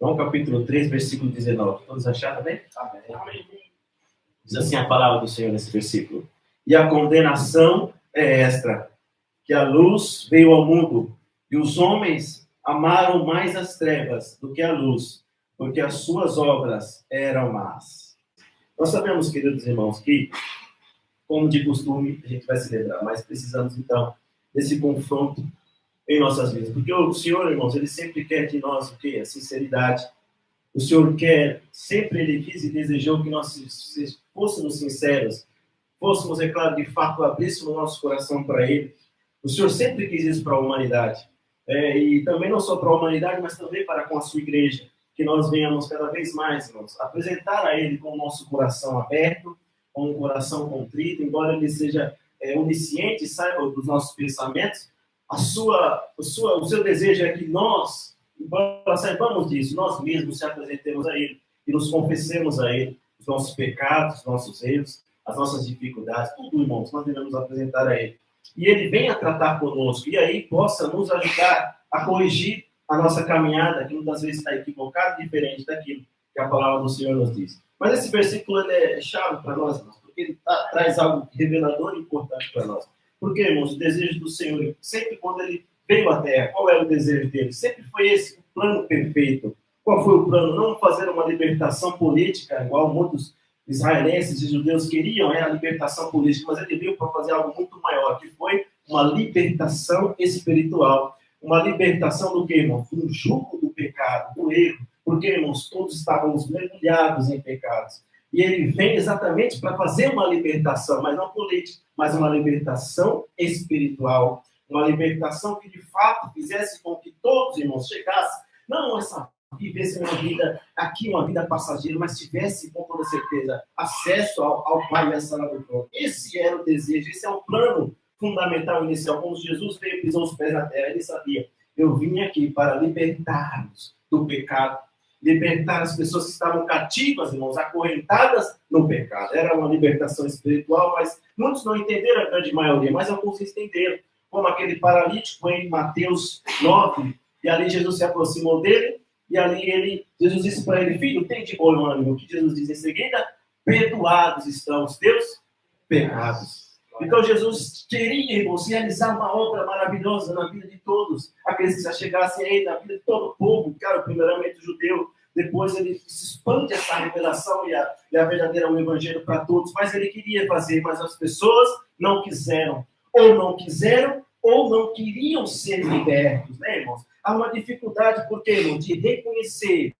João capítulo 3, versículo 19. Todos acharam bem? Amém. Diz assim a palavra do Senhor nesse versículo. E a condenação é esta, que a luz veio ao mundo, e os homens amaram mais as trevas do que a luz, porque as suas obras eram más. Nós sabemos, queridos irmãos, que, como de costume, a gente vai se lembrar, mas precisamos, então, desse confronto em nossas vidas. Porque o Senhor, irmãos, Ele sempre quer de nós o quê? A sinceridade. O Senhor quer, sempre Ele quis e desejou que nós fôssemos sinceros, fôssemos, é claro, de fato, abríssemos o nosso coração para Ele. O Senhor sempre quis isso para a humanidade. E também não só para a humanidade, mas também para com a sua igreja. Que nós venhamos cada vez mais, irmãos, apresentar a Ele com o nosso coração aberto, com o coração contrito, embora Ele seja onisciente e saiba dos nossos pensamentos, o seu desejo é que nós, embora saibamos disso, nós mesmos se apresentemos a Ele e nos confessemos a Ele os nossos pecados, os nossos erros, as nossas dificuldades, tudo, irmãos, nós devemos apresentar a Ele. E Ele venha tratar conosco, e aí possa nos ajudar a corrigir a nossa caminhada, que muitas vezes está equivocada, diferente daquilo que a palavra do Senhor nos diz. Mas esse versículo ele é chave para nós, irmãos, porque ele traz algo revelador e importante para nós. Porque, irmãos, o desejo do Senhor, sempre quando Ele veio à Terra, qual era o desejo dele? Sempre foi esse, o plano perfeito. Qual foi o plano? Não fazer uma libertação política, igual muitos israelenses e judeus queriam, a libertação política, mas Ele veio para fazer algo muito maior, que foi uma libertação espiritual. Uma libertação do que, irmãos? Do jugo do pecado, do erro. Porque, irmãos, todos estávamos mergulhados em pecados. E Ele vem exatamente para fazer uma libertação, mas não política, mas uma libertação espiritual. Uma libertação que, de fato, fizesse com que todos, irmãos, chegassem, não vivessem uma vida aqui, uma vida passageira, mas tivesse, com toda certeza, acesso ao Pai e à sala do trono. Esse era o desejo, esse é o plano fundamental inicial. Quando Jesus veio e pisou os pés na terra, Ele sabia, eu vim aqui para libertar-nos do pecado, libertar as pessoas que estavam cativas, irmãos, acorrentadas no pecado. Era uma libertação espiritual, mas muitos não entenderam, a grande maioria, mas alguns entenderam, como aquele paralítico em Mateus 9, e ali Jesus se aproximou dele, e ali Jesus disse para ele, filho, tem de bom ânimo. O que Jesus diz em seguida? Perdoados estão os teus pecados. Então Jesus queria, irmãos, realizar uma obra maravilhosa na vida de todos, aqueles que se achegassem a Ele, na vida de todo o povo, cara, primeiramente o judeu, depois Ele se expande essa revelação e a verdadeira o evangelho para todos, mas Ele queria fazer, mas as pessoas não quiseram, ou não queriam ser libertos, né, irmãos? Há uma dificuldade, porque, irmão, de reconhecer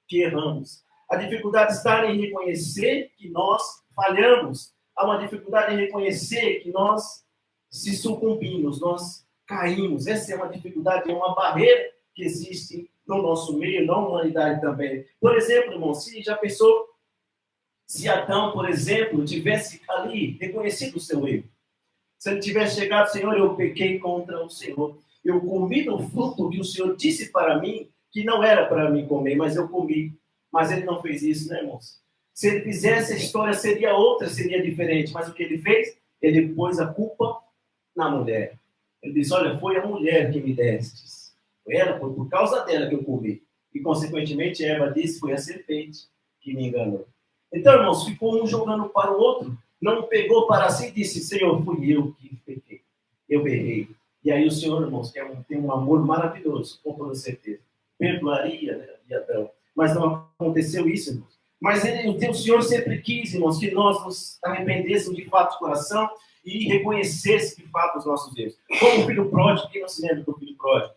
que erramos. A dificuldade está em reconhecer que nós falhamos. Há uma dificuldade em reconhecer que nós se sucumbimos, nós caímos. Essa é uma dificuldade, é uma barreira que existe no nosso meio, na humanidade também. Por exemplo, irmão, já pensou se Adão, por exemplo, tivesse ali reconhecido o seu erro? Se ele tivesse chegado, Senhor, eu pequei contra o Senhor. Eu comi do fruto que o Senhor disse para mim que não era para mim comer, mas eu comi. Mas ele não fez isso, né, irmãos? Se ele fizesse, a história seria outra, seria diferente. Mas o que ele fez? Ele pôs a culpa na mulher. Ele disse, olha, foi a mulher que me destes. Foi ela, foi por causa dela que eu comi. E, consequentemente, Eva disse, foi a serpente que me enganou. Então, irmãos, ficou um jogando para o outro. Não pegou para si e disse, Senhor, fui eu que pequei. Eu errei. E aí o Senhor, irmãos, que tem um amor maravilhoso, com toda certeza, perdoaria, né, de Adão. Mas não aconteceu isso, irmãos. Mas o Senhor sempre quis, irmãos, que nós nos arrependêssemos de fato do coração e reconhecesse de fato os nossos erros. Como o filho pródigo, quem não se lembra do filho pródigo?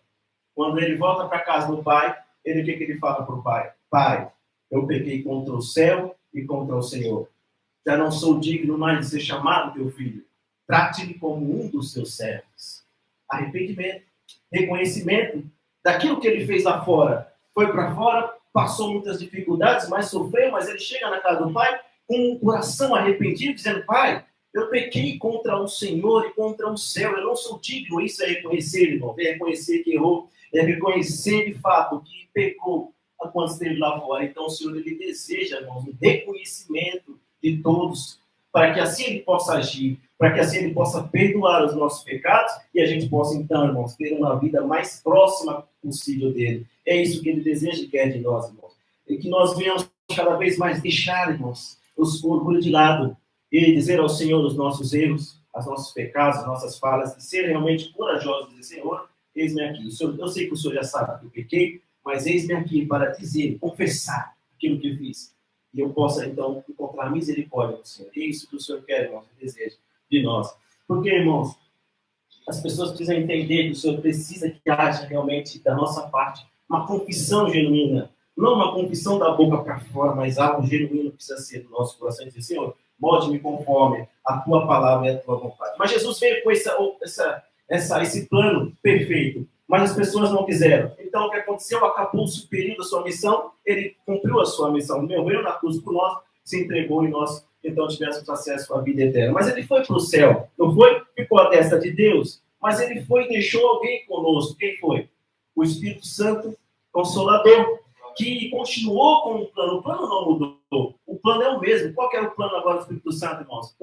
Quando ele volta para casa do pai, o que ele fala para o pai? Pai, eu pequei contra o céu e contra o Senhor. Já não sou digno mais de ser chamado teu filho. Trate-me como um dos seus servos. Arrependimento, reconhecimento daquilo que ele fez lá fora. Foi para fora, passou muitas dificuldades, mas sofreu, mas ele chega na casa do pai com um coração arrependido, dizendo, pai, eu pequei contra o Senhor e contra o céu, eu não sou digno. Isso é reconhecer, irmão, é reconhecer que errou, é reconhecer de fato que pecou quando esteve lá fora. Então o Senhor, ele deseja, irmãos, um reconhecimento de todos, para que assim ele possa agir. para que assim Ele possa perdoar os nossos pecados e a gente possa, então, irmãos, ter uma vida mais próxima possível dEle. É isso que Ele deseja e quer de nós, irmãos. E que nós venhamos cada vez mais deixar, irmãos, o orgulho de lado e dizer ao Senhor os nossos erros, os nossos pecados, as nossas falhas, e ser realmente corajosos e dizer, Senhor, eis-me aqui. Eu sei que o Senhor já sabe que eu pequei, mas eis-me aqui para dizer, confessar aquilo que eu fiz. E eu possa, então, encontrar misericórdia do Senhor. É isso que o Senhor quer, irmãos, e deseja de nós. Porque, irmãos, as pessoas precisam entender que o Senhor precisa que haja realmente, da nossa parte, uma confissão genuína. Não uma confissão da boca para fora, mas algo genuíno precisa ser do nosso coração. E dizer, Senhor, molde-me conforme a tua palavra e a tua vontade. Mas Jesus veio com esse plano perfeito. Mas as pessoas não quiseram. Então, o que aconteceu? Acabou-se o período da sua missão. Ele cumpriu a sua missão. Morreu na cruz por nós, se entregou e nós, então, tivéssemos acesso à vida eterna. Mas ele foi para o céu. Não foi? Ficou à destra de Deus. Mas ele foi e deixou alguém conosco. Quem foi? O Espírito Santo Consolador, que continuou com o plano. O plano não mudou. O plano é o mesmo. Qual que era o plano agora do Espírito Santo, irmãos?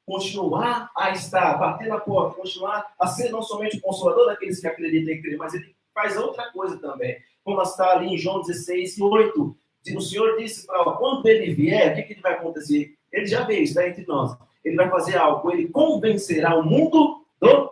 Continuar a estar, bater na porta, continuar a ser não somente o consolador daqueles que acreditam em crer, mas ele faz outra coisa também. Como está ali em João 16, 8. O Senhor disse para quando ele vier, o que ele vai acontecer? Ele já veio, está entre nós. Ele vai fazer algo, ele convencerá o mundo do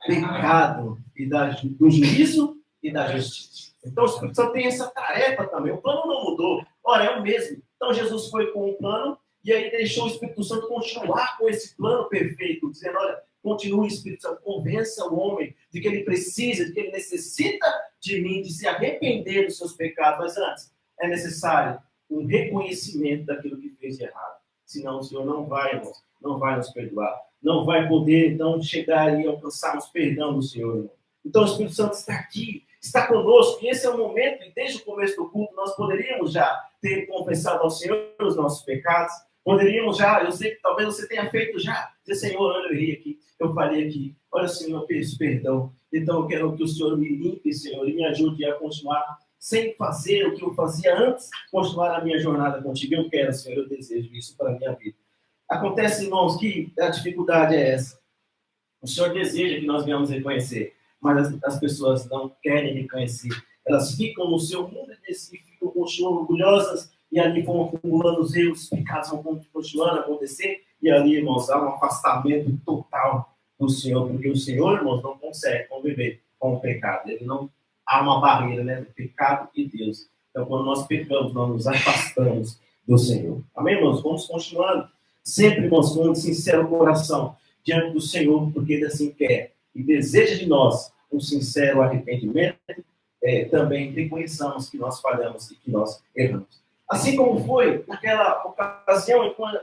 pecado, e do juízo e da justiça. Então, o Espírito Santo tem essa tarefa também. O plano não mudou. Ora, é o mesmo. Então, Jesus foi com um plano e aí deixou o Espírito Santo continuar com esse plano perfeito, dizendo, olha, continue, Espírito Santo, convença o homem de que ele precisa, de que ele necessita de mim, de se arrepender dos seus pecados. Mas antes, é necessário um reconhecimento daquilo que fez de errado. Senão, o Senhor não vai, irmãos, não vai nos perdoar. Não vai poder, então, chegar e alcançarmos perdão do Senhor, irmão. Então, o Espírito Santo está aqui, está conosco, e esse é o momento, e desde o começo do culto, nós poderíamos já ter confessado ao Senhor os nossos pecados, poderíamos já, eu sei que talvez você tenha feito já, dizer, Senhor, olha, eu errei aqui, eu falei aqui, olha, Senhor, eu peço perdão, então eu quero que o Senhor me limpe, Senhor, e me ajude a continuar sem fazer o que eu fazia antes, continuar a minha jornada contigo. Eu quero, Senhor, eu desejo isso para a minha vida. Acontece, irmãos, que a dificuldade é essa. O Senhor deseja que nós venhamos reconhecer, mas as pessoas não querem reconhecer. Elas ficam no seu mundo e ficam, continuam orgulhosas, e ali vão acumulando os erros, os pecados vão continuando a acontecer, e ali, irmãos, há um afastamento total do Senhor, porque o Senhor, irmãos, não consegue conviver com o pecado. Ele não há uma barreira, né, do pecado e Deus. Então, quando nós pecamos, nós nos afastamos do Senhor. Amém, irmãos? Vamos continuando. Sempre, irmãos, com um sincero coração diante do Senhor, porque Ele assim quer e deseja de nós um sincero arrependimento. Também reconheçamos que nós falhamos e que nós erramos. Assim como foi naquela ocasião, quando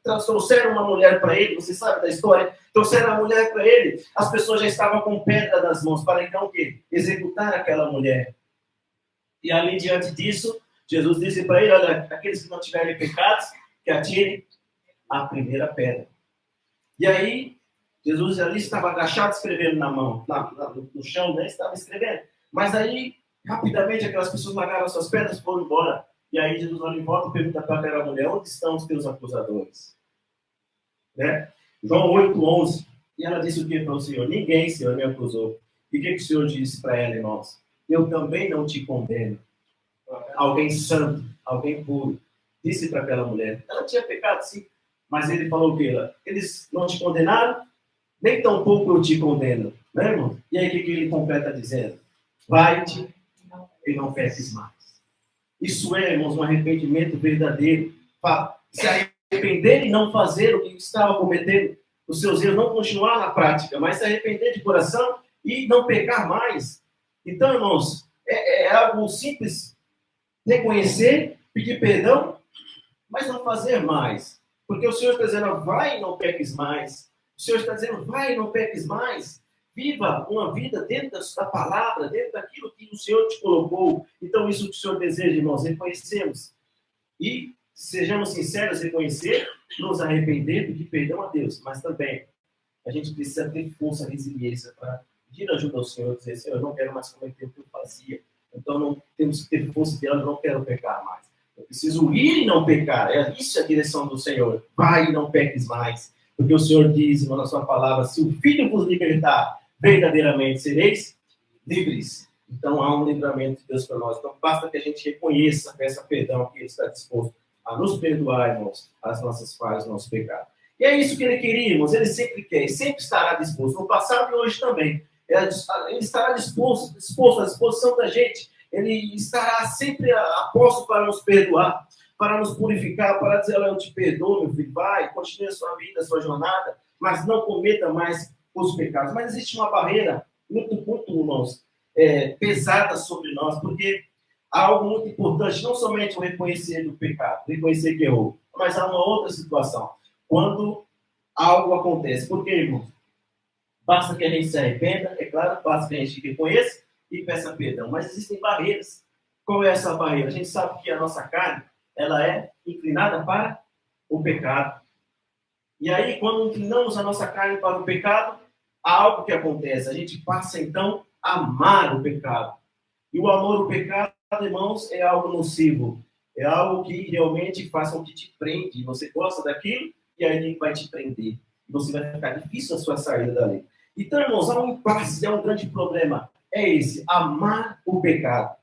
trouxeram uma mulher para ele, você sabe da história, trouxeram a mulher para ele, as pessoas já estavam com pedra nas mãos para então o quê? Executar aquela mulher. E ali diante disso, Jesus disse para ele, olha, aqueles que não tiverem pecados, que atirem a primeira pedra. E aí, Jesus ali estava agachado escrevendo na mão, no chão, né? Estava escrevendo. Mas aí, rapidamente, aquelas pessoas largaram as suas pedras e foram embora. E aí Jesus olha em volta e pergunta para aquela mulher, onde estão os teus acusadores? Né? João 8:11. E ela disse o que para o Senhor? Ninguém, Senhor, me acusou. E o que o Senhor disse para ela, irmãos? Eu também não te condeno. Alguém santo, alguém puro, disse para aquela mulher. Ela tinha pecado, sim. Mas ele falou o quê? Eles não te condenaram? Nem tampouco eu te condeno. Né, irmão? E aí o que ele completa dizendo? Vai-te e não peques mais. Isso é, irmãos, um arrependimento verdadeiro. Se arrepender e não fazer o que estava cometendo, os seus erros, não continuar na prática, mas se arrepender de coração e não pecar mais. Então, irmãos, é algo simples. Reconhecer, pedir perdão, mas não fazer mais. Porque o Senhor está dizendo, vai e não peques mais. O Senhor está dizendo, vai e não peques mais. Viva uma vida dentro da palavra, dentro daquilo que o Senhor te colocou. Então, isso que o Senhor deseja, irmãos, reconhecemos. E sejamos sinceros, reconhecer, nos arrepender, pedir perdão a Deus. Mas também, a gente precisa ter força, resiliência para pedir ajuda ao Senhor, dizer, Senhor, eu não quero mais cometer o que eu fazia. Então, não temos que ter força de eu não quero pecar mais. Eu preciso ir e não pecar. Isso é a direção do Senhor. Vai e não peques mais. Porque o Senhor diz na sua palavra, se o Filho vos libertar, verdadeiramente sereis livres. Então há um livramento de Deus para nós. Então basta que a gente reconheça, peça perdão, que Ele está disposto a nos perdoar, irmãos, as nossas falhas, os nossos pecados. E é isso que Ele queria, irmãos. Ele sempre quer, e sempre estará disposto. No passado e hoje também. Ele estará disposto à disposição da gente. Ele estará sempre a posto para nos perdoar, para nos purificar, para dizer, eu te perdoo, meu filho, vai, continue a sua vida, a sua jornada, mas não cometa mais os pecados. Mas existe uma barreira muito, irmãos, pesada sobre nós, porque há algo muito importante, não somente o reconhecer do pecado, reconhecer que errou, mas há uma outra situação. Quando algo acontece. Por quê, irmãos? Basta que a gente se arrependa, é claro, basta que a gente reconheça e peça perdão. Mas existem barreiras. Qual é essa barreira? A gente sabe que a nossa carne, ela é inclinada para o pecado. E aí, quando inclinamos a nossa carne para o pecado, há algo que acontece. A gente passa, então, a amar o pecado. E o amor ao pecado, irmãos, é algo nocivo. É algo que realmente faz com que te prende. Você gosta daquilo e aí ele vai te prender. E você vai ficar difícil a sua saída dali. Então, irmãos, há um impasse, é um grande problema. É esse, amar o pecado.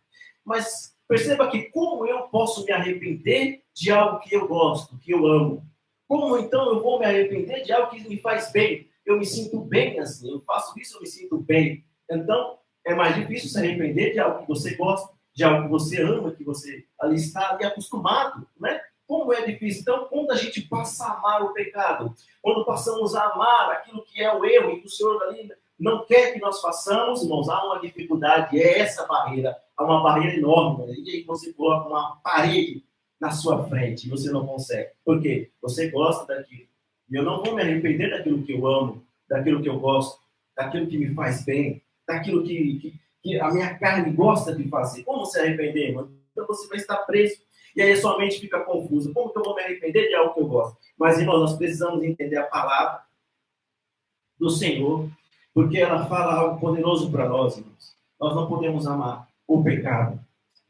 Mas perceba que como eu posso me arrepender de algo que eu gosto, que eu amo? Como então eu vou me arrepender de algo que me faz bem? Eu me sinto bem assim, eu faço isso, eu me sinto bem. Então, é mais difícil se arrepender de algo que você gosta, de algo que você ama, que você ali está ali acostumado, né? Como é difícil. Então, quando a gente passa a amar o pecado, quando passamos a amar aquilo que é o erro e que o Senhor ali não quer que nós façamos, irmãos, há uma dificuldade, é essa barreira, há uma barreira enorme, né? E aí você coloca uma parede na sua frente e você não consegue. Por quê? Você gosta daquilo. E eu não vou me arrepender daquilo que eu amo, daquilo que eu gosto, daquilo que me faz bem, daquilo que a minha carne gosta de fazer. Como se arrepender, irmão? Então você vai estar preso. E aí a sua mente fica confusa. Como que eu vou me arrepender de algo que eu gosto? Mas, irmão, nós precisamos entender a palavra do Senhor, porque ela fala algo poderoso para nós, irmãos. Nós não podemos amar o pecado.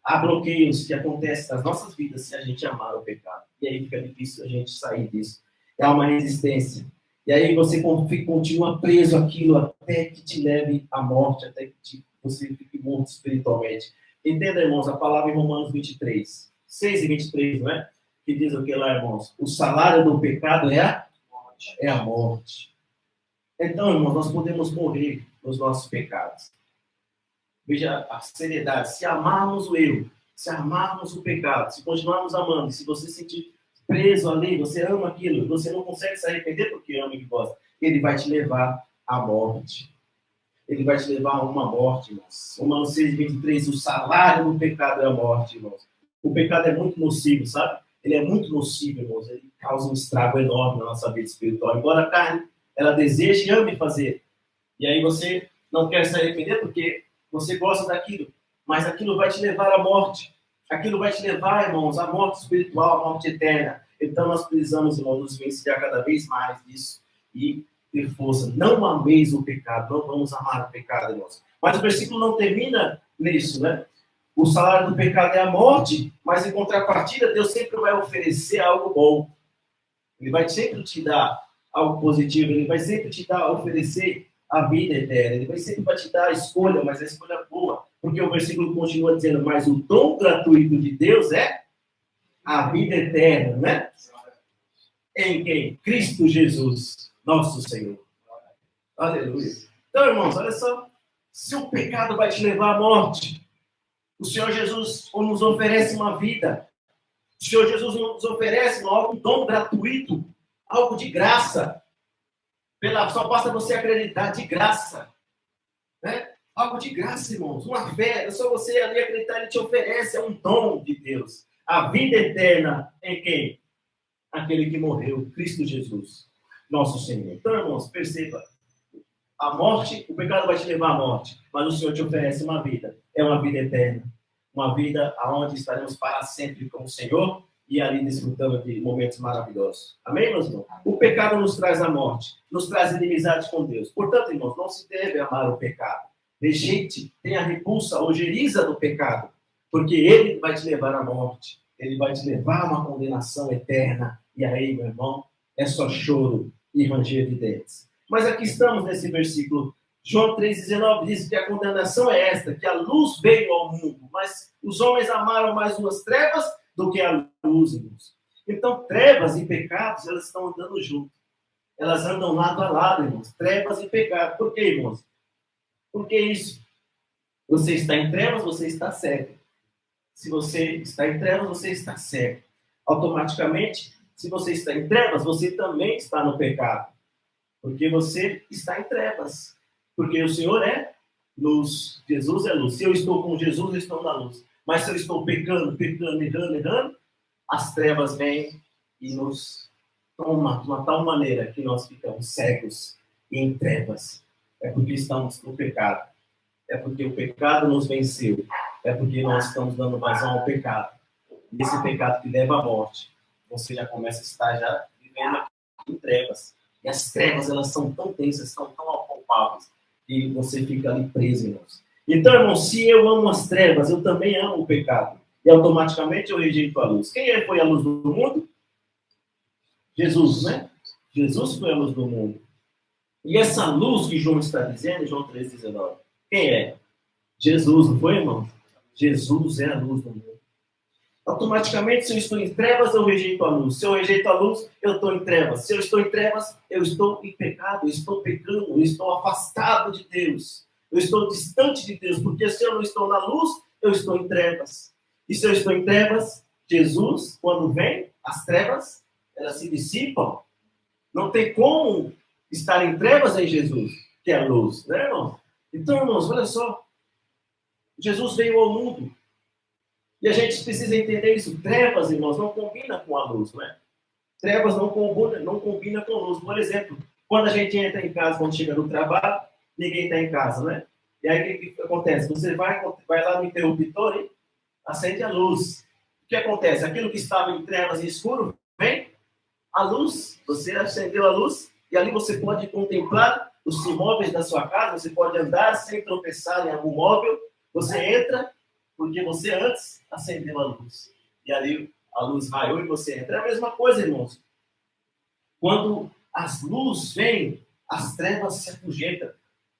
Há bloqueios que acontecem nas nossas vidas se a gente amar o pecado. E aí fica difícil a gente sair disso. Há uma resistência. E aí você continua preso àquilo até que te leve à morte, até que você fique morto espiritualmente. Entenda, irmãos, a palavra em Romanos 23, 6 e 23, não é? Que diz o que lá, irmãos? O salário do pecado é a morte. Então, irmãos, nós podemos morrer nos nossos pecados. Veja a seriedade. Se amarmos o erro, se amarmos o pecado, se continuarmos amando, se você sentir preso ali, você ama aquilo, você não consegue se arrepender porque ama e gosta, ele vai te levar à morte. Ele vai te levar a uma morte, irmãos. Romanos 6, 23, o salário do pecado é a morte, irmãos. O pecado é muito nocivo, sabe? Ele é muito nocivo, irmãos. Ele causa um estrago enorme na nossa vida espiritual. Embora a carne, ela deseje e ame fazer. E aí você não quer se arrepender porque você gosta daquilo. Mas aquilo vai te levar à morte. Aquilo vai te levar, irmãos, à morte espiritual, à morte eterna. Então nós precisamos, irmãos, nos venciar cada vez mais disso e ter força. Não ameis o pecado, não vamos amar o pecado, irmãos. Mas o versículo não termina nisso, né? O salário do pecado é a morte, mas em contrapartida, Deus sempre vai oferecer algo bom. Ele vai sempre te dar algo positivo, ele vai sempre te dar, oferecer a vida eterna. Ele vai sempre te dar a escolha, mas a escolha boa. Porque o versículo continua dizendo, mas o dom gratuito de Deus é a vida eterna, né? Em quem? Cristo Jesus, nosso Senhor. Aleluia. Então, irmãos, olha só. Se o pecado vai te levar à morte, o Senhor Jesus nos oferece uma vida. O Senhor Jesus nos oferece um dom gratuito, algo de graça. Só basta você acreditar, de graça. Né? Algo de graça, irmãos. Uma fé. É só você ali acreditar, ele te oferece. É um dom de Deus. A vida eterna em quem? Aquele que morreu, Cristo Jesus, nosso Senhor. Então, irmãos, perceba. A morte, o pecado vai te levar à morte. Mas o Senhor te oferece uma vida. É uma vida eterna. Uma vida onde estaremos para sempre com o Senhor e ali desfrutando de momentos maravilhosos. Amém, meus irmãos? O pecado nos traz a morte. Nos traz inimizade com Deus. Portanto, irmãos, não se deve amar o pecado. Rejeite, tenha repulsa, ojeriza do pecado. Porque ele vai te levar à morte. Ele vai te levar a uma condenação eterna. E aí, meu irmão, é só choro e ranger de dentes. Mas aqui estamos nesse versículo. João 3,19 diz que a condenação é esta, que a luz veio ao mundo, mas os homens amaram mais as trevas do que a luz, irmãos. Então, trevas e pecados, elas estão andando junto. Elas andam lado a lado, irmãos. Trevas e pecados. Por quê, irmãos? Por que isso? Você está em trevas, você está cego. Se você está em trevas, você está cego. Automaticamente, se você está em trevas, você também está no pecado. Porque você está em trevas. Porque o Senhor é luz. Jesus é luz. Se eu estou com Jesus, eu estou na luz. Mas se eu estou pecando, errando, as trevas vêm e nos tomam de uma tal maneira que nós ficamos cegos e em trevas. É porque estamos no pecado. É porque o pecado nos venceu. É porque nós estamos dando vazão ao pecado. E esse pecado que leva à morte, você já começa a estar já vivendo em trevas. E as trevas, elas são tão tensas, são tão apalpáveis, que você fica ali preso, irmãos. Então, irmão, se eu amo as trevas, eu também amo o pecado. E automaticamente eu rejeito a luz. Quem foi a luz do mundo? Jesus, né? Jesus foi a luz do mundo. E essa luz que João está dizendo, João 3,19, quem é? Jesus, não foi, irmão? Jesus é a luz do mundo. Automaticamente, se eu estou em trevas, eu rejeito a luz. Se eu rejeito a luz, eu estou em trevas. Se eu estou em trevas, eu estou em pecado, eu estou pecando, eu estou afastado de Deus. Eu estou distante de Deus, porque se eu não estou na luz, eu estou em trevas. E se eu estou em trevas, Jesus, quando vem, as trevas, elas se dissipam. Não tem como estar em trevas em Jesus, que é a luz, né, irmão? Então, irmãos, olha só. Jesus veio ao mundo. E a gente precisa entender isso. Trevas, irmãos, não combina com a luz, não é? Trevas não combina com a luz. Por exemplo, quando a gente entra em casa, quando chega no trabalho, ninguém está em casa, né? E aí, o que acontece? Você vai lá no interruptor e acende a luz. O que acontece? Aquilo que estava em trevas e escuro, vem a luz. Você acendeu a luz e ali você pode contemplar os imóveis da sua casa, você pode andar sem tropeçar em algum móvel. Você entra porque você antes acendeu a luz. E ali a luz raiou e você entra. É a mesma coisa, irmãos. Quando as luzes vêm, as trevas se afugentam.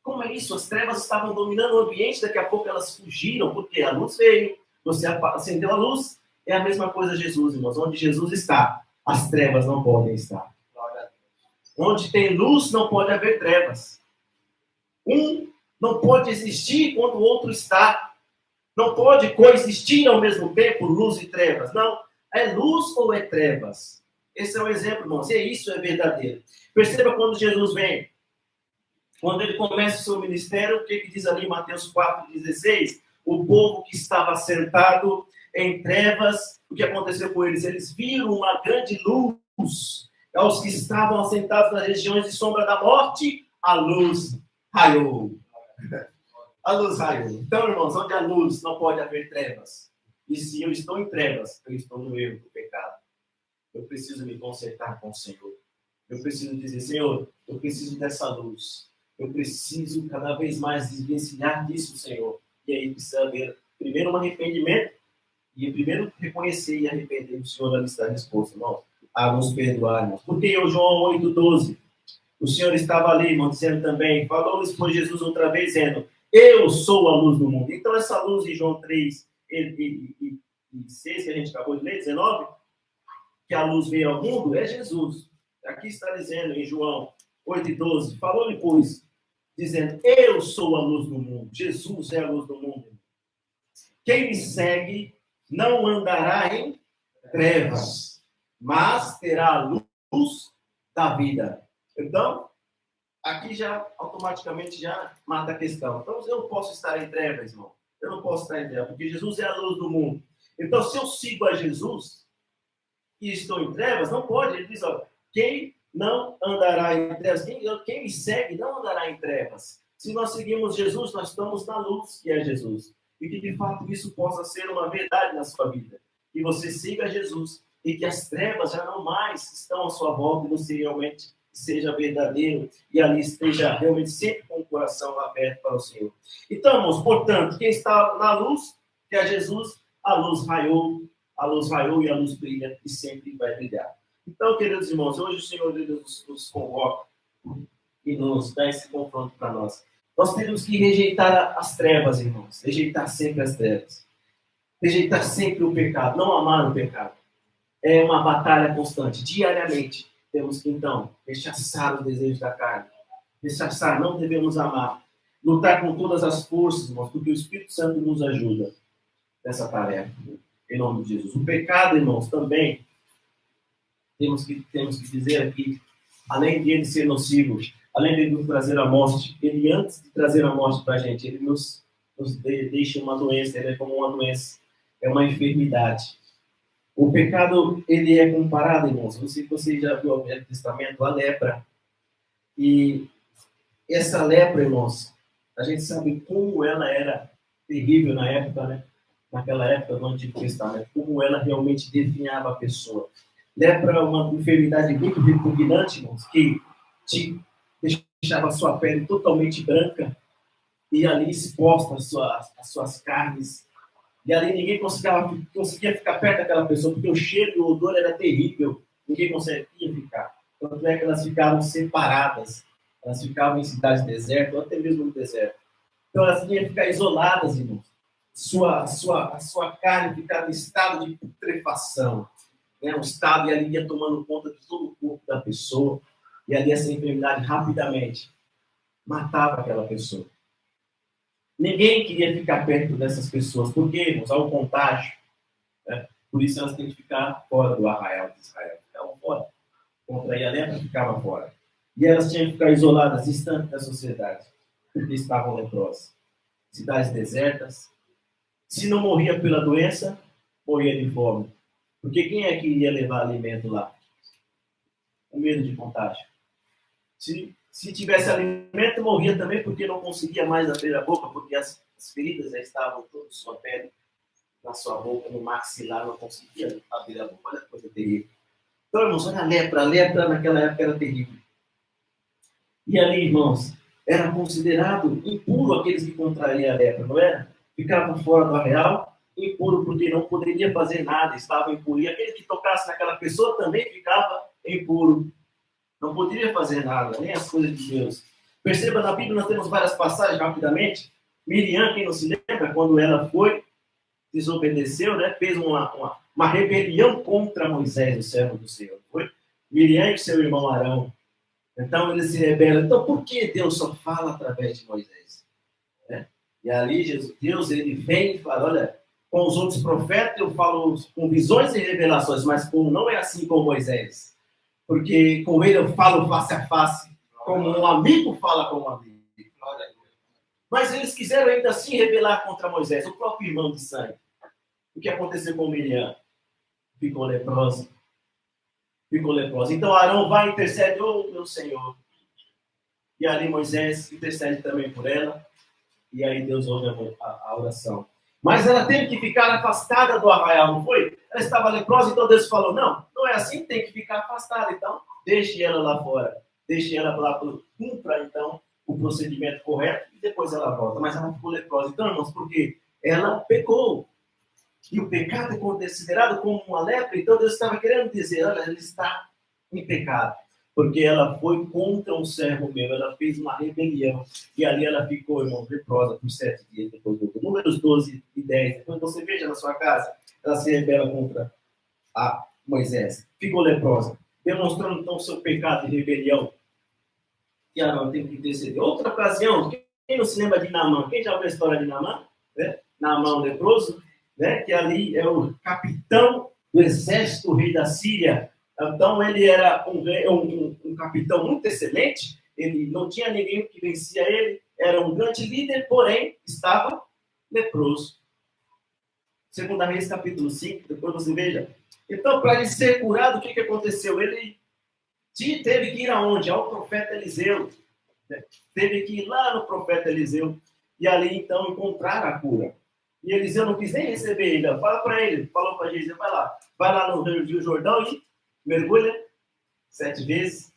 Como é isso? As trevas estavam dominando o ambiente, daqui a pouco elas fugiram, porque a luz veio, você acendeu a luz. É a mesma coisa Jesus, irmãos. Onde Jesus está, as trevas não podem estar. Onde tem luz, não pode haver trevas. Um não pode existir quando o outro está. Não pode coexistir ao mesmo tempo luz e trevas. Não. É luz ou é trevas? Esse é o exemplo, irmãos. E isso é verdadeiro. Perceba quando Jesus vem. Quando ele começa o seu ministério, o que diz ali em Mateus 4,16? O povo que estava sentado em trevas, o que aconteceu com eles? Eles viram uma grande luz. Aos que estavam assentados nas regiões de sombra da morte, a luz raiou. A luz raiou. Então, irmãos, onde há luz, não pode haver trevas. E se eu estou em trevas, eu estou no erro do pecado. Eu preciso me consertar com o Senhor. Eu preciso dizer, Senhor, eu preciso dessa luz. Eu preciso cada vez mais desvencilhar disso, Senhor. E aí precisa haver, primeiro, um arrependimento. E primeiro, reconhecer e arrepender. O Senhor ali está disposto, irmão, a nos perdoar, irmãos. Porque em João 8,12, o Senhor estava ali, irmão, dizendo também, falou-lhes por Jesus outra vez, dizendo, eu sou a luz do mundo. Então, essa luz de João 3 e 6, que a gente acabou de ler, 19, que a luz veio ao mundo, é Jesus. Aqui está dizendo em João 8,12, falou-lhe, pois, dizendo, eu sou a luz do mundo. Jesus é a luz do mundo. Quem me segue não andará em trevas, mas terá a luz da vida. Então, aqui já automaticamente já mata a questão. Então, eu não posso estar em trevas, irmão. Eu não posso estar em trevas, porque Jesus é a luz do mundo. Então, se eu sigo a Jesus e estou em trevas, não pode. Ele diz, ó, quem não andará em trevas, quem me segue não andará em trevas. Se nós seguimos Jesus, nós estamos na luz, que é Jesus. E que, de fato, isso possa ser uma verdade na sua vida. Que você siga Jesus e que as trevas já não mais estão à sua volta e você realmente seja verdadeiro e ali esteja realmente sempre com o coração aberto para o Senhor. Então, irmãos, portanto, quem está na luz, que é Jesus, a luz raiou e a luz brilha e sempre vai brilhar. Então, queridos irmãos, hoje o Senhor Deus nos convoca e nos dá esse confronto para nós. Nós temos que rejeitar as trevas, irmãos. Rejeitar sempre as trevas. Rejeitar sempre o pecado. Não amar o pecado. É uma batalha constante. Diariamente, temos que, então, rechaçar os desejos da carne. Rechaçar, não devemos amar. Lutar com todas as forças, irmãos, porque o Espírito Santo nos ajuda nessa tarefa. Em nome de Jesus. O pecado, irmãos, também temos que dizer aqui, além de ele ser nocivo, além de ele nos trazer a morte, ele, antes de trazer a morte para a gente, ele nos deixa uma doença, ele é como uma doença, é uma enfermidade. O pecado, ele é comparado, irmãos, você já viu no Velho Testamento, a lepra. E essa lepra, irmãos, a gente sabe como ela era terrível na época, né? Naquela época do Antigo Testamento, como ela realmente definhava a pessoa. Lepra é uma enfermidade muito repugnante, irmãos, que te deixava a sua pele totalmente branca e ali exposta as suas carnes. E ali ninguém conseguia ficar perto daquela pessoa, porque o cheiro e o odor era terrível. Ninguém conseguia ficar. Tanto é que elas ficavam separadas. Elas ficavam em cidades desertas, ou até mesmo no deserto. Então elas tinham que ficar isoladas, irmãos. A sua carne ficava em estado de putrefação. Né? Um estado, e ali ia tomando conta de todo o corpo da pessoa. E ali essa enfermidade rapidamente matava aquela pessoa. Ninguém queria ficar perto dessas pessoas, porque, irmãos, há um contágio. Né? Por isso elas têm que ficar fora do arraial de Israel. Ficavam fora. Contrair a lepra, ficava fora. E elas tinham que ficar isoladas, distantes da sociedade, porque estavam leprosas. Cidades desertas. Se não morria pela doença, morria de fome. Porque quem é que iria levar alimento lá? Com medo de contágio. Se tivesse alimento, morria também porque não conseguia mais abrir a boca, porque as feridas já estavam toda sua pele, na sua boca, no maxilar, não conseguia abrir a boca. Olha que coisa terrível. Então, irmãos, olha a lepra naquela época era terrível. E ali, irmãos, era considerado impuro aqueles que contraíam a lepra, não era? Ficavam fora do arraial, impuro porque não poderia fazer nada, estava impuro. E aquele que tocasse naquela pessoa também ficava impuro. Não poderia fazer nada, nem as coisas de Deus. Perceba, na Bíblia nós temos várias passagens, rapidamente. Miriam, quem não se lembra, quando ela foi, desobedeceu, né? Fez uma rebelião contra Moisés, o servo do Senhor. Foi? Miriam e seu irmão Arão. Então eles se rebelam. Então por que Deus só fala através de Moisés? Né? E ali Deus ele vem e fala, olha, com os outros profetas eu falo com visões e revelações, mas como não é assim com Moisés. Porque com ele eu falo face a face, como um amigo fala com um amigo. Mas eles quiseram ainda assim rebelar contra Moisés, o próprio irmão de sangue. O que aconteceu com Miriam? Ficou leprosa. Ficou leprosa. Então Arão vai e intercede, meu Senhor. E ali Moisés intercede também por ela. E aí Deus ouve a oração. Mas ela teve que ficar afastada do arraial, não foi? Ela estava leprosa, então Deus falou, não é assim, tem que ficar afastada. Então, deixe ela lá fora. Deixe ela lá, cumpra, então, o procedimento correto e depois ela volta. Mas ela ficou leprosa. Então, irmãos, porque ela pecou. E o pecado é considerado como uma lepra. Então, Deus estava querendo dizer, olha, ela está em pecado. Porque ela foi contra um servo meu, ela fez uma rebelião. E ali ela ficou, irmão, leprosa por 7 dias depois do Números 12 e 10. Depois você veja na sua casa, ela se rebela contra a Moisés. Ficou leprosa, demonstrando então o seu pecado de rebelião. E Arão tem que interceder. Outra ocasião, quem não se lembra de Naamã? Quem já ouviu a história de Naamã? Né? Naamã, o leproso, né? Que ali é o capitão do exército, o rei da Síria. Então, ele era um capitão muito excelente, ele não tinha ninguém que vencia ele, era um grande líder, porém, estava leproso. 2 Reis, capítulo 5, depois você veja. Então, para ele ser curado, o que aconteceu? Ele teve que ir aonde? Ao profeta Eliseu. Teve que ir lá no profeta Eliseu, e ali, então, encontrar a cura. E Eliseu não quis nem receber ele. Fala para ele, falou para Jesus, vai lá no Rio Jordão e mergulha 7 vezes,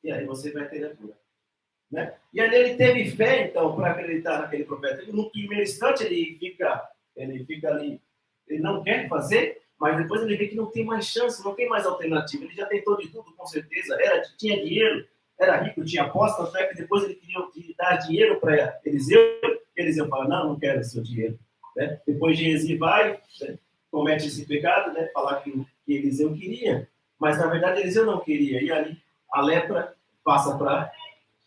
e aí você vai ter a cura. Né? E ali ele teve fé, então, para acreditar naquele profeta. No primeiro instante, ele fica ali, ele não quer fazer, Mas depois ele vê que não tem mais chance, não tem mais alternativa. Ele já tentou de tudo, com certeza. Tinha dinheiro, era rico, tinha aposta, até que depois ele queria dar dinheiro para Eliseu. Eliseu fala, não quero o seu dinheiro. Né? Depois Geazi vai, né, comete esse pecado, né, falar que Eliseu queria. Mas, na verdade, Eliseu não queria. E ali, a lepra passa para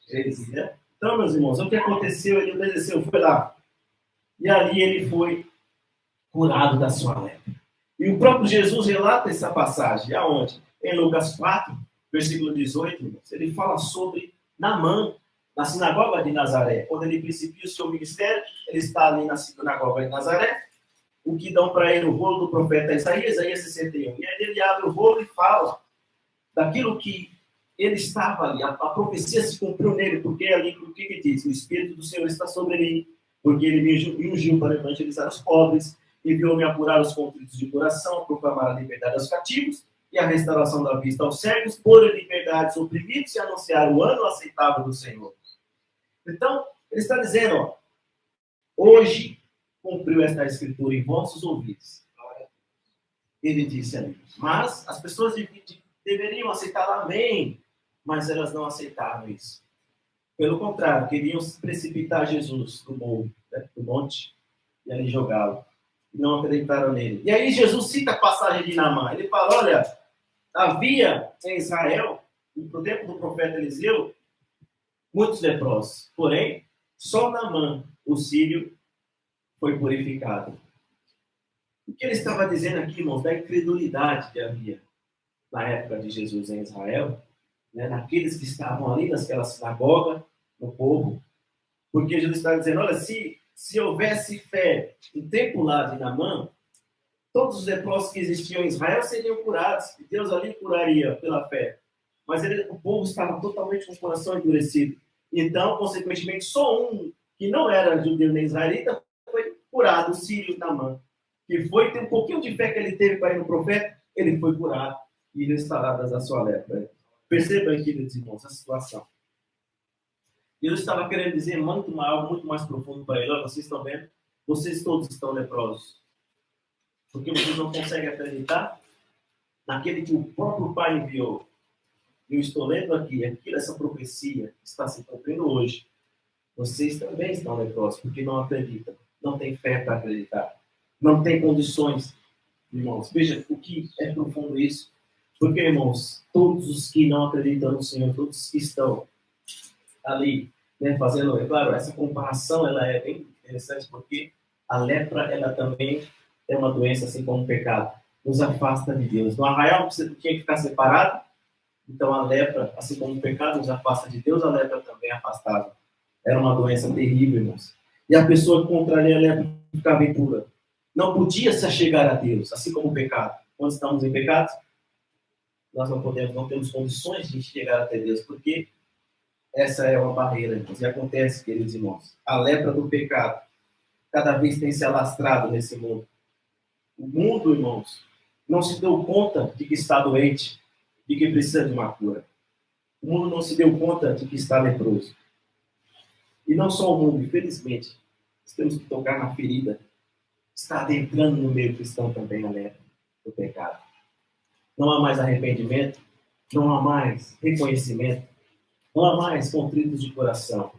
Geazi. Né? Então, meus irmãos, o que aconteceu? Ele obedeceu, foi lá. E ali ele foi curado da sua lepra. E o próprio Jesus relata essa passagem. Aonde? Em Lucas 4, versículo 18, ele fala sobre Naamã, na sinagoga de Nazaré. Quando ele principia o seu ministério, ele está ali na sinagoga de Nazaré. O que dão para ele o rolo do profeta Isaías 61. E aí ele abre o rolo e fala daquilo que ele estava ali. A profecia se cumpriu nele, porque ali, o que diz? O Espírito do Senhor está sobre mim, porque ele me ungiu para evangelizar os pobres, enviou-me a curar os contritos de coração, a proclamar a liberdade aos cativos e a restauração da vista aos cegos, pôr em liberdade os oprimidos e anunciar o ano aceitável do Senhor. Então, ele está dizendo, ó, hoje cumpriu esta escritura em vossos ouvidos. Ele disse ali. Mas as pessoas deveriam aceitar, amém, mas elas não aceitaram isso. Pelo contrário, queriam precipitar Jesus do morro, né, do monte, e ali jogá-lo. Não acreditaram nele. E aí Jesus cita a passagem de Naamã. Ele fala, olha, havia em Israel, no tempo do profeta Eliseu, muitos leprosos. Porém, só Naamã, o sírio, foi purificado. O que ele estava dizendo aqui, irmãos, da incredulidade que havia na época de Jesus em Israel, né, naqueles que estavam ali naquela sinagoga, no povo, porque Jesus está dizendo, olha, se houvesse fé no tempo lá de Naamã, todos os leprosos que existiam em Israel seriam curados, e Deus ali curaria pela fé. Mas o povo estava totalmente com o coração endurecido. Então, consequentemente, só um que não era judeu nem israelita foi curado, o sírio Naamã, que foi ter um pouquinho de fé que ele teve para ir no profeta, ele foi curado e restauradas a sua lepra. Percebam aqui, meus irmãos, a situação. Deus estava querendo dizer algo muito mais profundo para ele. Olha, vocês estão vendo? Vocês todos estão leprosos. Porque vocês não conseguem acreditar naquele que o próprio Pai enviou. Eu estou lendo aqui, essa profecia que está se cumprindo hoje. Vocês também estão leprosos, porque não acreditam. Não têm fé para acreditar. Não têm condições, irmãos. Veja o que é profundo isso. Porque, irmãos, todos os que não acreditam no Senhor, todos os que estão ali, né, fazendo, é claro, essa comparação ela é bem interessante, porque a lepra, ela também é uma doença, assim como o pecado. Nos afasta de Deus. No arraial, você tinha que ficar separado. Então, a lepra, assim como o pecado nos afasta de Deus, a lepra também afastava. Era uma doença terrível, irmãos. E a pessoa que contraria a lepra ficava impura. Não podia se achegar a Deus, assim como o pecado. Quando estamos em pecado, nós não temos condições de chegar até Deus, porque essa é uma barreira, irmãos. E acontece, queridos irmãos, a lepra do pecado cada vez tem se alastrado nesse mundo. O mundo, irmãos, não se deu conta de que está doente, de que precisa de uma cura. O mundo não se deu conta de que está leproso. E não só o mundo, infelizmente, nós temos que tocar na ferida. Está adentrando no meio cristão também a lepra do pecado. Não há mais arrependimento, não há mais reconhecimento, não há mais contritos de coração,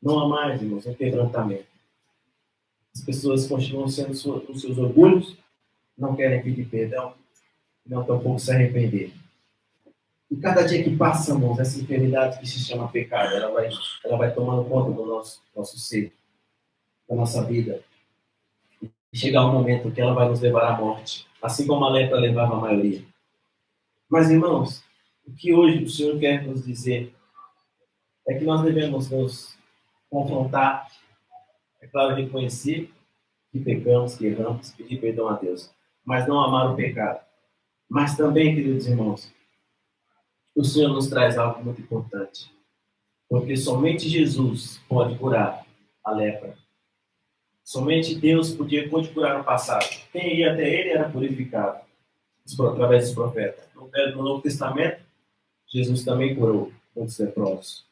não há mais, irmãos, um quebrantamento. As pessoas continuam sendo os seus orgulhos, não querem pedir perdão, não tampouco se arrepender. E cada dia que passa, irmãos, essa enfermidade que se chama pecado, ela vai tomando conta do nosso ser, da nossa vida. E chegar um momento que ela vai nos levar à morte, assim como a lepra levava a maioria. Mas, irmãos, o que hoje o Senhor quer nos dizer é que nós devemos nos confrontar, é claro, reconhecer que pecamos, que erramos, pedir perdão a Deus, mas não amar o pecado. Mas também, queridos irmãos, o Senhor nos traz algo muito importante, porque somente Jesus pode curar a lepra. Somente Deus pode curar no passado. Quem ia até ele era purificado através dos profetas. No Novo Testamento, Jesus também curou muitos leprosos.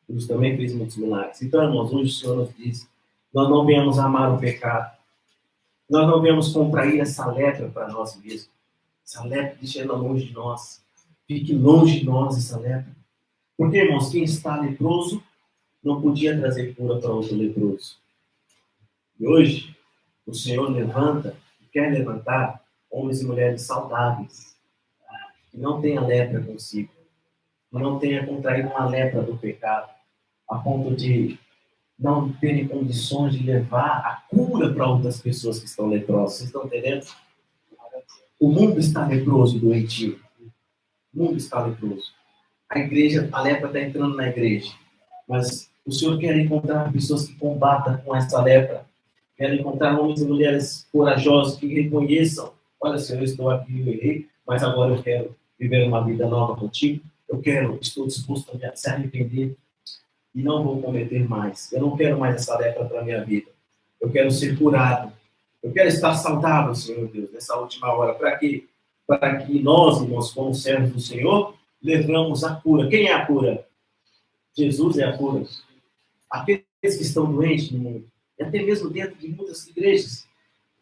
Jesus também fez muitos milagres. Então, irmãos, hoje o Senhor nos diz, nós não viemos amar o pecado. Nós não viemos contrair essa lepra para nós mesmos. Essa lepra deixa ela longe de nós. Fique longe de nós essa lepra. Porque, irmãos, quem está leproso não podia trazer cura para outro leproso. E hoje, o Senhor levanta, quer levantar homens e mulheres saudáveis, que não tenham lepra consigo, que não tenham contraído uma lepra do pecado, a ponto de não terem condições de levar a cura para outras pessoas que estão leprosas. Vocês estão entendendo? O mundo está leproso e doentio. O mundo está leproso. A igreja, a lepra está entrando na igreja. Mas o Senhor quer encontrar pessoas que combatam com essa lepra. Quer encontrar homens e mulheres corajosos que reconheçam: olha, Senhor, eu estou aqui, eu errei, mas agora eu quero viver uma vida nova contigo. Estou disposto a se arrepender e não vou cometer mais. Eu não quero mais essa lepra para a minha vida. Eu quero ser curado. Eu quero estar saudável, Senhor Deus, nessa última hora. Para que nós, irmãos, como servos do Senhor, levamos a cura. Quem é a cura? Jesus é a cura. Aqueles que estão doentes no mundo, e até mesmo dentro de muitas igrejas.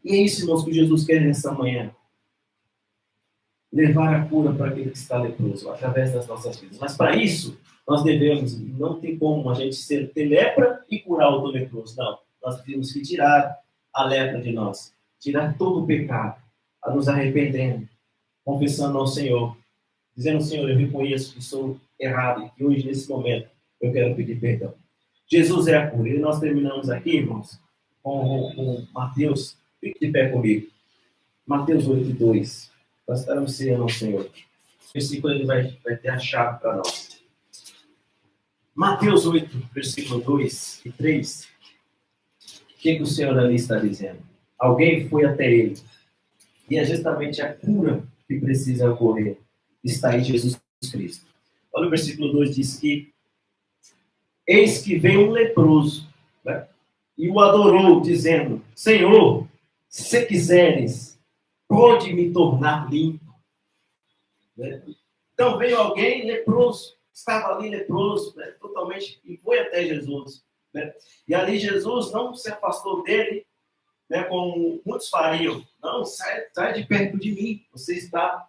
E é isso, irmãos, que Jesus quer nessa manhã. Levar a cura para aquele que está leproso, através das nossas vidas. Mas para isso, nós devemos, não tem como a gente ter lepra e curar o leproso. Não, nós temos que tirar a lepra de nós, tirar todo o pecado, a nos arrependendo, confessando ao Senhor, dizendo: Senhor, eu reconheço que sou errado e que hoje, nesse momento, eu quero pedir perdão. Jesus é a cura. E nós terminamos aqui, irmãos, com Mateus. Fique de pé comigo. Mateus 8:2. Nós estaremos ceando ao Senhor. Esse versículo ele vai ter a chave para nós. Mateus 8, versículo 2 e 3. O que o Senhor ali está dizendo? Alguém foi até ele. E é justamente a cura que precisa ocorrer. Está em Jesus Cristo. Olha o versículo 2, diz que: eis que veio um leproso, né? E o adorou, dizendo: Senhor, se quiseres, pode me tornar limpo. Né? Então veio alguém leproso, estava ali leproso, né? Totalmente, e foi até Jesus. Né? E ali Jesus não se afastou dele, né? Como muitos fariam. Não, sai de perto de mim, você está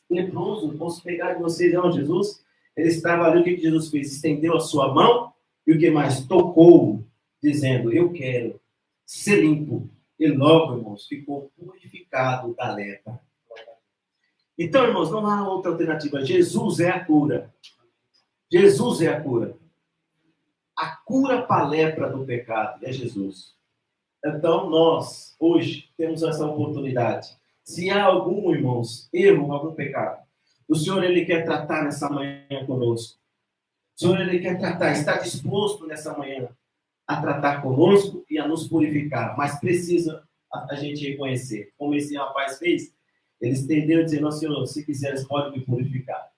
leproso, posso pegar de você. Não, Jesus, ele estava ali, o que Jesus fez? Estendeu a sua mão, e o que mais? Tocou, dizendo: eu quero ser limpo. E logo, irmãos, ficou purificado da lepra. Então, irmãos, não há outra alternativa. Jesus é a cura. Jesus é a cura. A cura para a lepra do pecado é Jesus. Então, nós, hoje, temos essa oportunidade. Se há algum, irmãos, erro, algum pecado, o Senhor, ele quer tratar nessa manhã conosco. O Senhor, ele quer tratar, está disposto nessa manhã a tratar conosco e a nos purificar. Mas precisa a gente reconhecer. Como esse rapaz fez, ele estendeu dizendo: Senhor, se quiseres, pode me purificar.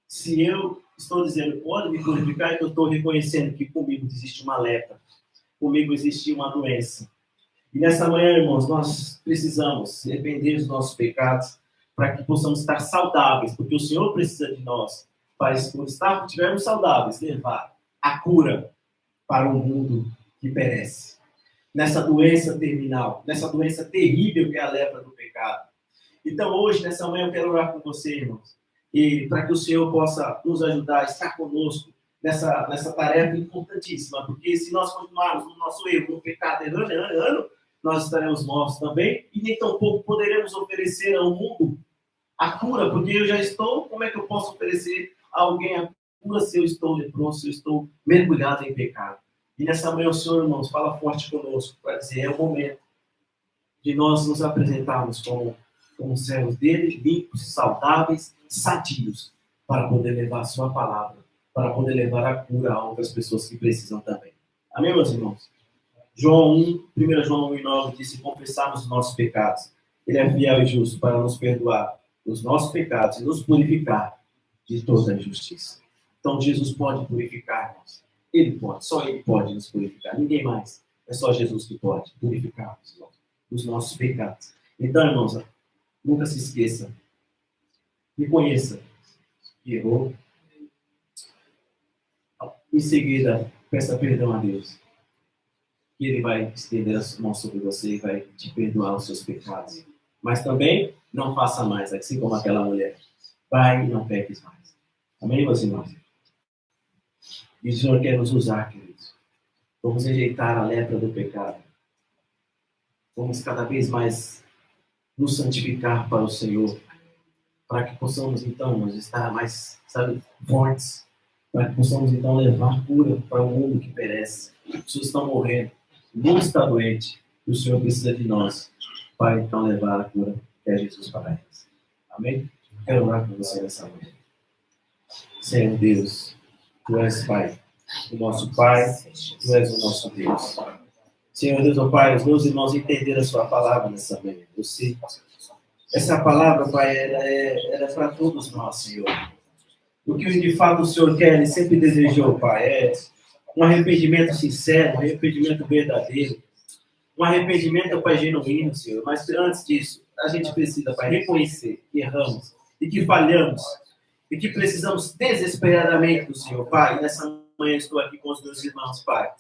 Se eu estou dizendo, pode me purificar, é que eu estou reconhecendo que comigo existe uma lepra. Comigo existe uma doença. E nessa manhã, irmãos, nós precisamos arrepender dos nossos pecados para que possamos estar saudáveis, porque o Senhor precisa de nós para, quando estivermos saudáveis, levar a cura para um mundo que perece. Nessa doença terminal, nessa doença terrível que é a lepra do pecado. Então, hoje, nessa manhã, eu quero orar com você, irmãos, e para que o Senhor possa nos ajudar, estar conosco nessa tarefa importantíssima, porque se nós continuarmos no nosso erro, no pecado, errando, nós estaremos mortos também, e nem tampouco poderemos oferecer ao mundo a cura, porque eu já estou, como é que eu posso oferecer a alguém a cura se eu estou leproso, se eu estou mergulhado em pecado? E nessa manhã o Senhor, irmãos, fala forte conosco, para dizer: é o momento de nós nos apresentarmos como servos dele, limpos, saudáveis, sadios, para poder levar a sua palavra, para poder levar a cura a outras pessoas que precisam também. Amém, meus irmãos? 1 João 1:9 diz: se confessarmos os nossos pecados, ele é fiel e justo para nos perdoar os nossos pecados e nos purificar de toda a injustiça. Então, Jesus pode purificar-nos. Ele pode, só ele pode nos purificar. Ninguém mais. É só Jesus que pode purificar-nos dos nossos pecados. Então, irmãos, nunca se esqueça. Reconheça que errou. Em seguida, peça perdão a Deus. Que ele vai estender a mão sobre você e vai te perdoar os seus pecados. Mas também não faça mais, assim como aquela mulher. Vai e não peques mais. Amém, meus irmãos? E o Senhor quer nos usar, queridos. Vamos rejeitar a lepra do pecado. Vamos cada vez mais nos santificar para o Senhor. Para que possamos, então, nos estar mais, fortes. Para que possamos, então, levar cura para o mundo que perece. As pessoas estão morrendo. O mundo está doente. E o Senhor precisa de nós. Para, então, levar a cura que é Jesus para eles. Amém? Quero orar com você nessa noite. Senhor Deus, Tu és Pai. O nosso Pai, Tu és o nosso Deus. Senhor Deus, ó Pai, os meus irmãos entenderam a Sua palavra nessa manhã. Essa palavra, Pai, era para todos nós, Senhor. O que de fato o Senhor quer, Ele sempre desejou, Pai, é um arrependimento sincero, um arrependimento verdadeiro, um arrependimento, Pai, genuíno, Senhor. Mas antes disso, a gente precisa, Pai, reconhecer que erramos e que falhamos e que precisamos desesperadamente do Senhor, Pai. Nessa manhã estou aqui com os meus irmãos, Pai.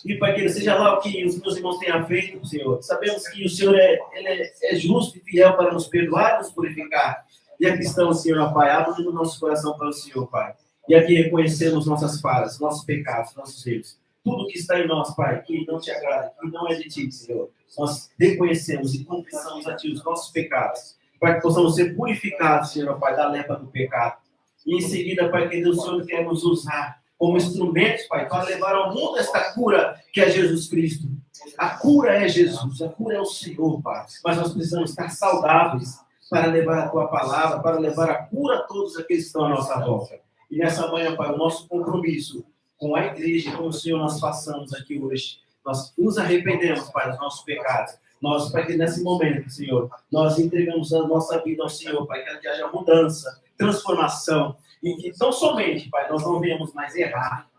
E, Pai, que seja lá o que os meus irmãos tenham feito, Senhor. Sabemos que o Senhor é justo e fiel para nos perdoar e nos purificar. E aqui estamos, Senhor, Pai, abrindo o nosso coração para o Senhor, Pai. E aqui reconhecemos nossas falhas, nossos pecados, nossos erros. Tudo que está em nós, Pai, que não te agrada, que não é de ti, Senhor. Nós reconhecemos e confessamos a ti os nossos pecados, para que possamos ser purificados, Senhor, Pai, da lepra do pecado. E em seguida, Pai, que Deus, o Senhor quer nos usar como instrumentos, Pai, para levar ao mundo esta cura que é Jesus Cristo. A cura é Jesus, a cura é o Senhor, Pai. Mas nós precisamos estar saudáveis para levar a Tua palavra, para levar a cura a todos aqueles que estão à nossa volta. E nessa manhã, Pai, o nosso compromisso com a igreja, com o Senhor, nós façamos aqui hoje. Nós nos arrependemos, Pai, dos nossos pecados. Nós, Pai, que nesse momento, Senhor, nós entregamos a nossa vida ao Senhor, Pai, que haja mudança, transformação. E que tão somente, Pai, nós não venhamos mais errar,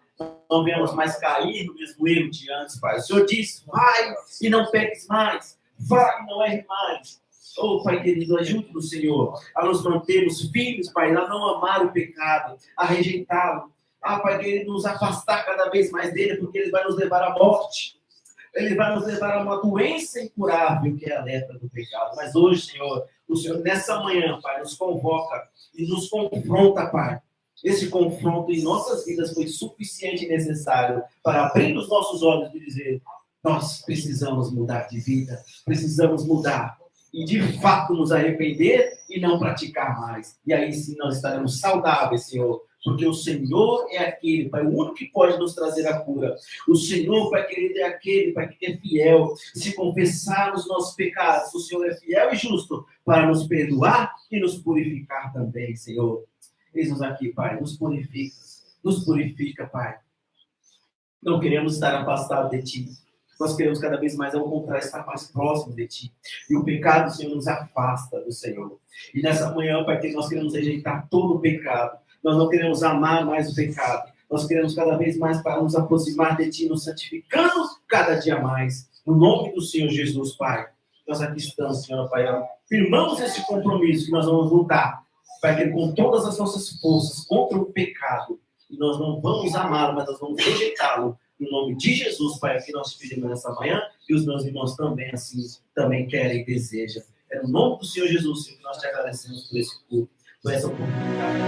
não venhamos mais cair no mesmo erro de antes, Pai. O Senhor diz, vai e não peques mais, vai e não erre mais. Oh, Pai querido, ajude o Senhor a nos mantermos firmes, Pai, a não amar o pecado, a rejeitá-lo. Pai querido, nos afastar cada vez mais dele, porque ele vai nos levar à morte. Ele vai nos levar a uma doença incurável, que é a lepra do pecado. Mas hoje, Senhor, o Senhor, nessa manhã, Pai, nos convoca e nos confronta, Pai. Esse confronto em nossas vidas foi suficiente e necessário para abrir os nossos olhos e dizer, nós precisamos mudar de vida, precisamos mudar. E, de fato, nos arrepender e não praticar mais. E aí, sim, nós estaremos saudáveis, Senhor. Porque o Senhor é aquele, Pai, o único que pode nos trazer a cura. O Senhor, Pai querido, é aquele, Pai, que é fiel. Se confessar os nossos pecados, o Senhor é fiel e justo para nos perdoar e nos purificar também, Senhor. Eis-nos aqui, Pai, nos purifica, Pai. Não queremos estar afastados de Ti. Nós queremos cada vez mais, ao contrário, estar mais próximo de Ti. E o pecado, Senhor, nos afasta do Senhor. E nessa manhã, Pai, nós queremos rejeitar todo o pecado. Nós não queremos amar mais o pecado. Nós queremos cada vez mais para nos aproximar de Ti, nos santificando cada dia mais. No nome do Senhor Jesus, Pai. Nós aqui estamos, Senhor, Pai. Firmamos esse compromisso que nós vamos lutar, Pai, que com todas as nossas forças contra o pecado. E nós não vamos amá-lo, mas nós vamos rejeitá-lo. No nome de Jesus, Pai, aqui nós te pedimos nessa manhã. E os meus irmãos também, assim, também querem e desejam. É no nome do Senhor Jesus, Senhor, que nós te agradecemos por esse culto, por essa oportunidade.